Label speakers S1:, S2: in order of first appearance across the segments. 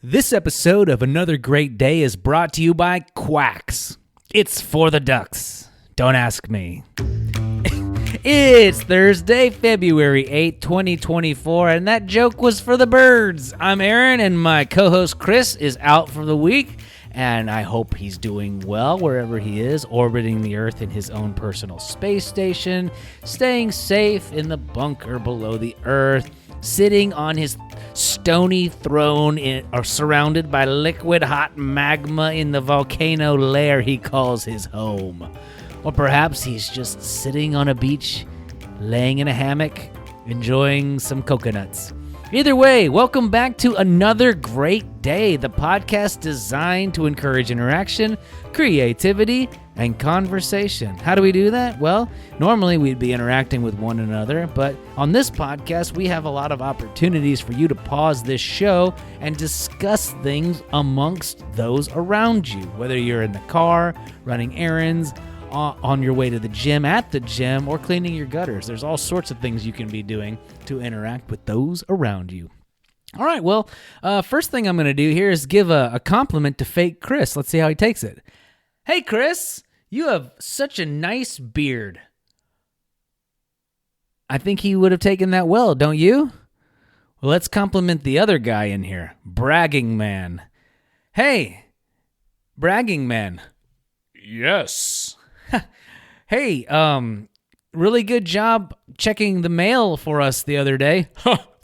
S1: This episode of Another Great Day is brought to you by Quacks. It's for the ducks. Don't ask me. It's Thursday, February 8th, 2024, and that joke was for the birds. I'm Aaron, and my co-host Chris is out for the week, and I hope he's doing well wherever he is, orbiting the Earth in his own personal space station, staying safe in the bunker below the Earth, sitting on his stony throne or surrounded by liquid hot magma in the volcano lair he calls his home. Or perhaps he's just sitting on a beach, laying in a hammock, enjoying some coconuts. Either way, welcome back to Another Great Day, the podcast designed to encourage interaction, creativity, and conversation. How do we do that? Well, normally we'd be interacting with one another, but on this podcast, we have a lot of opportunities for you to pause this show and discuss things amongst those around you, whether you're in the car, running errands, on your way to the gym, at the gym, or cleaning your gutters. There's all sorts of things you can be doing to interact with those around you. All right, well, first thing I'm going to do here is give a compliment to fake Chris. Let's see how he takes it. Hey, Chris, you have such a nice beard. I think he would have taken that well, don't you? Well, let's compliment the other guy in here, Bragging Man. Hey, Bragging Man.
S2: Yes.
S1: Hey, really good job checking the mail for us the other day.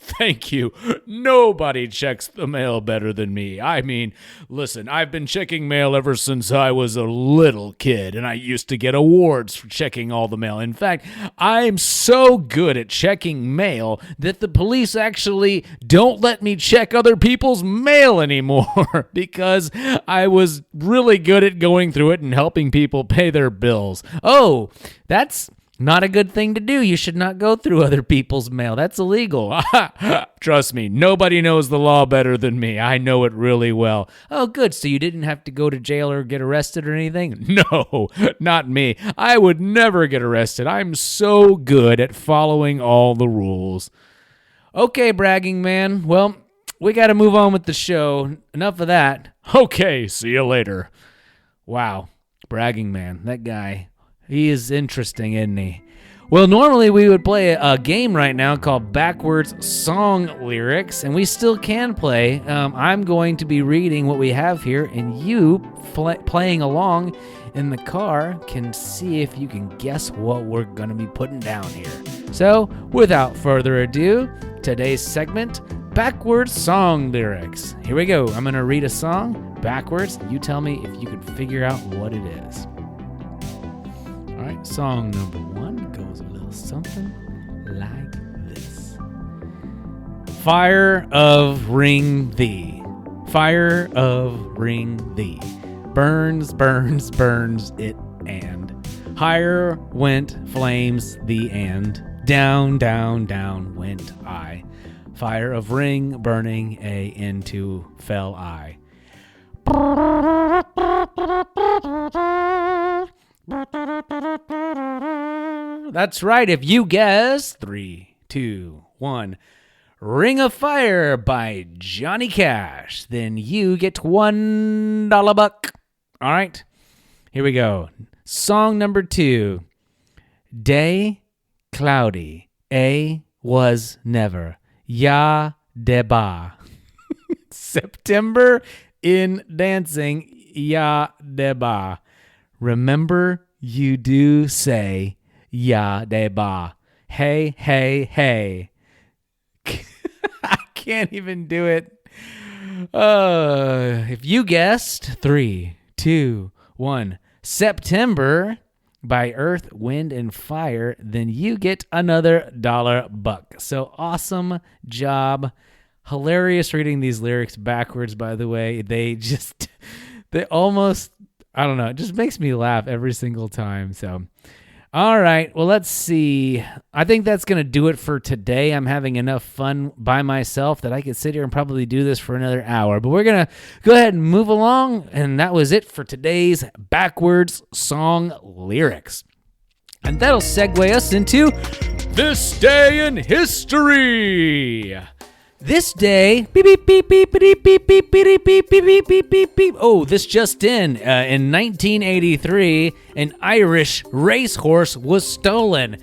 S2: Thank you. Nobody checks the mail better than me. I mean, listen, I've been checking mail ever since I was a little kid, and I used to get awards for checking all the mail. In fact, I'm so good at checking mail that the police actually don't let me check other people's mail anymore because I was really good at going through it and helping people pay their bills. Oh, that's not a good thing to do. You should not go through other people's mail. That's illegal. Trust me, nobody knows the law better than me. I know it really well.
S1: Oh, good. So you didn't have to go to jail or get arrested or anything?
S2: No, not me. I would never get arrested. I'm so good at following all the rules.
S1: Okay, Bragging Man. Well, we got to move on with the show. Enough of that.
S2: Okay, see you later.
S1: Wow, Bragging Man, that guy. He is interesting, isn't he? Well, normally we would play a game right now called Backwards Song Lyrics, and we still can play. I'm going to be reading what we have here, and you playing along in the car can see if you can guess what we're going to be putting down here. So, without further ado, today's segment, Backwards Song Lyrics. Here we go. I'm going to read a song backwards. You tell me if you can figure out what it is. All right, song number one goes a little something like this. Fire of ring thee, fire of ring thee, burns, burns, burns it and higher went flames the and down, down, down went I. Fire of ring burning a into fell I. That's right. If you guess, 3, 2, 1, Ring of Fire by Johnny Cash, then you get $1 buck. All right, here we go. Song number 2. Day cloudy, A was never, Ya deba. September in dancing, Ya deba. Remember, you do say, ya de ba. Hey, hey, hey. I can't even do it. If you guessed, 3, 2, 1, September by Earth, Wind, and Fire, then you get another $1 buck. So awesome job. Hilarious reading these lyrics backwards, by the way. They almost, I don't know, it just makes me laugh every single time. So, all right, well, let's see. I think that's going to do it for today. I'm having enough fun by myself that I could sit here and probably do this for another hour. But we're going to go ahead and move along, and that was it for today's Backwards Song Lyrics. And that'll segue us into
S2: This Day in History.
S1: This day, beep, beep, beep, beep, beep, beep, beep, beep, beep, beep, beep, beep, beep, beep. Oh, this just in 1983, an Irish racehorse was stolen.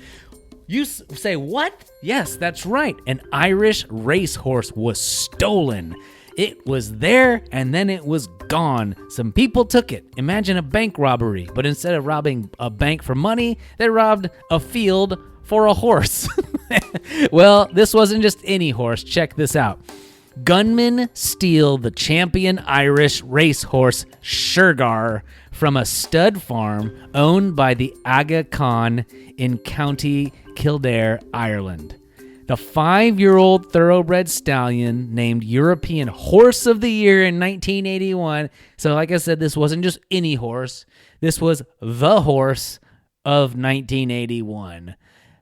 S1: You say, what? Yes, that's right. An Irish racehorse was stolen. It was there, and then it was gone. Some people took it. Imagine a bank robbery, but instead of robbing a bank for money, they robbed a field for a horse. Well, this wasn't just any horse. Check this out. Gunmen steal the champion Irish racehorse Shergar from a stud farm owned by the Aga Khan in County Kildare, Ireland. The 5-year-old thoroughbred stallion named European Horse of the Year in 1981. So like I said, this wasn't just any horse. This was the horse of 1981.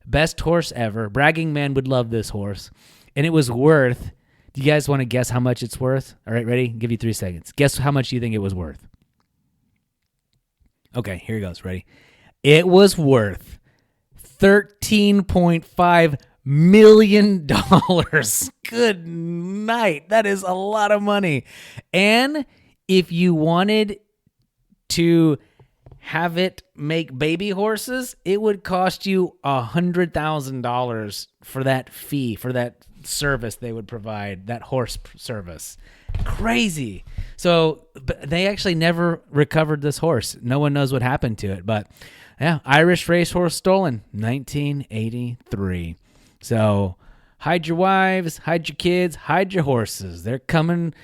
S1: Best horse ever. Bragging Man would love this horse. And it was worth, do you guys want to guess how much it's worth? All right, ready? Give you 3 seconds. Guess how much you think it was worth. Okay, here it goes. Ready? It was worth $13.5 million. Good night. That is a lot of money. And if you wanted to have it make baby horses, it would cost you $100,000 for that fee, for that service they would provide, that horse service. Crazy. So but they actually never recovered this horse. No one knows what happened to it. But yeah, Irish racehorse stolen, 1983. So hide your wives, hide your kids, hide your horses. They're coming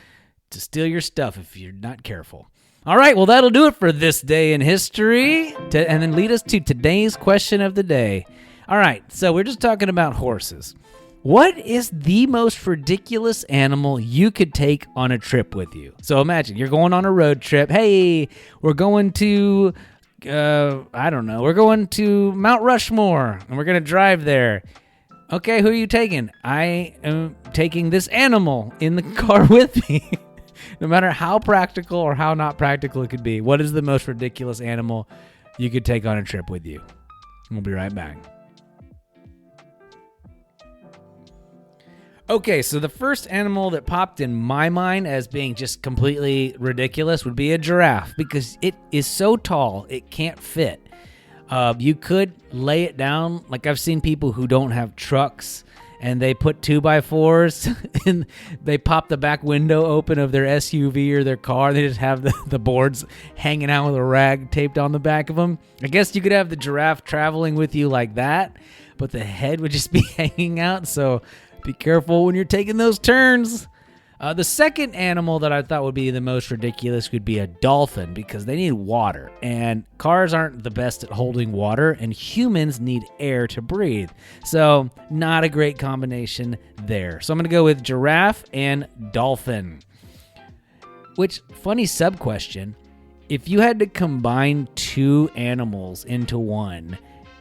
S1: to steal your stuff if you're not careful. All right, well, that'll do it for this day in history, and then lead us to today's question of the day. All right, so we're just talking about horses. What is the most ridiculous animal you could take on a trip with you? So imagine you're going on a road trip. Hey, we're going to, we're going to Mount Rushmore, and we're going to drive there. Okay, who are you taking? I am taking this animal in the car with me. No matter how practical or how not practical it could be, what is the most ridiculous animal you could take on a trip with you? We'll be right back. Okay, so the first animal that popped in my mind as being just completely ridiculous would be a giraffe, because it is so tall, it can't fit. You could lay it down. Like I've seen people who don't have trucks, and they put 2x4s and they pop the back window open of their SUV or their car. They just have the boards hanging out with a rag taped on the back of them. I guess you could have the giraffe traveling with you like that, but the head would just be hanging out. So be careful when you're taking those turns. The second animal that I thought would be the most ridiculous would be a dolphin, because they need water, and cars aren't the best at holding water, and humans need air to breathe. So not a great combination there. So I'm going to go with giraffe and dolphin. Which, funny sub-question, if you had to combine two animals into one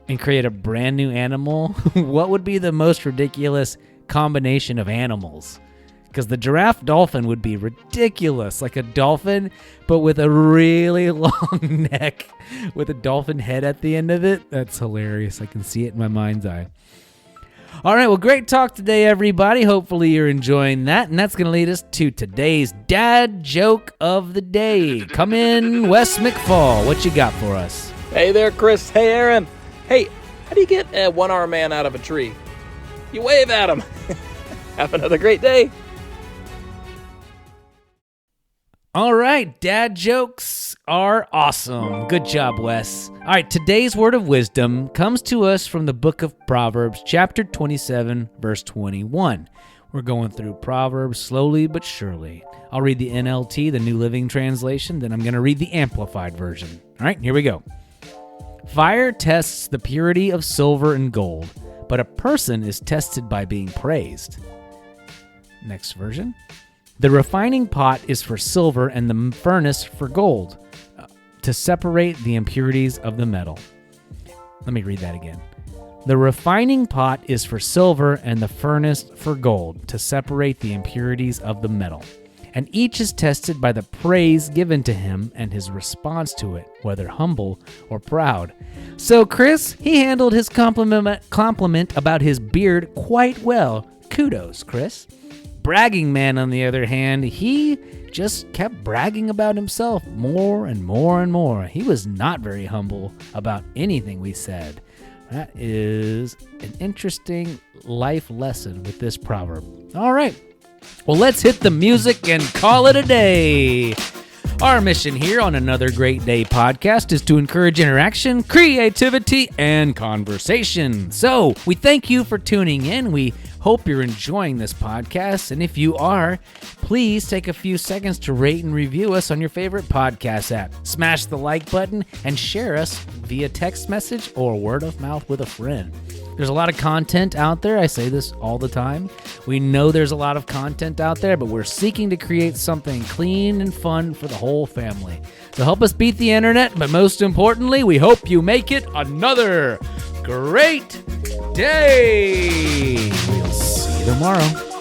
S1: and create a brand new animal, what would be the most ridiculous combination of animals? Because the giraffe dolphin would be ridiculous, like a dolphin, but with a really long neck with a dolphin head at the end of it. That's hilarious. I can see it in my mind's eye. All right, well, great talk today, everybody. Hopefully you're enjoying that, and that's going to lead us to today's dad joke of the day. Come in, Wes McFall. What you got for us?
S3: Hey there, Chris. Hey, Aaron. Hey, how do you get a one-armed man out of a tree? You wave at him. Have another great day.
S1: All right, dad jokes are awesome. Good job, Wes. All right, today's word of wisdom comes to us from the book of Proverbs, chapter 27, verse 21. We're going through Proverbs slowly but surely. I'll read the NLT, the New Living Translation, then I'm going to read the Amplified Version. All right, here we go. Fire tests the purity of silver and gold, but a person is tested by being praised. Next version. The refining pot is for silver and the furnace for gold, to separate the impurities of the metal. Let me read that again. The refining pot is for silver and the furnace for gold, to separate the impurities of the metal. And each is tested by the praise given to him and his response to it, whether humble or proud. So Chris, he handled his compliment about his beard quite well. Kudos, Chris. Bragging Man, on the other hand, he just kept bragging about himself more and more and more. He was not very humble about anything we said. That is an interesting life lesson with this proverb. All right. Well, let's hit the music and call it a day. Our mission here on Another Great Day podcast is to encourage interaction, creativity, and conversation. So we thank you for tuning in. We hope you're enjoying this podcast. And if you are, please take a few seconds to rate and review us on your favorite podcast app. Smash the like button and share us via text message or word of mouth with a friend. There's a lot of content out there. I say this all the time. We know there's a lot of content out there, but we're seeking to create something clean and fun for the whole family. So help us beat the internet, but most importantly, we hope you make it another great day. We'll see you tomorrow.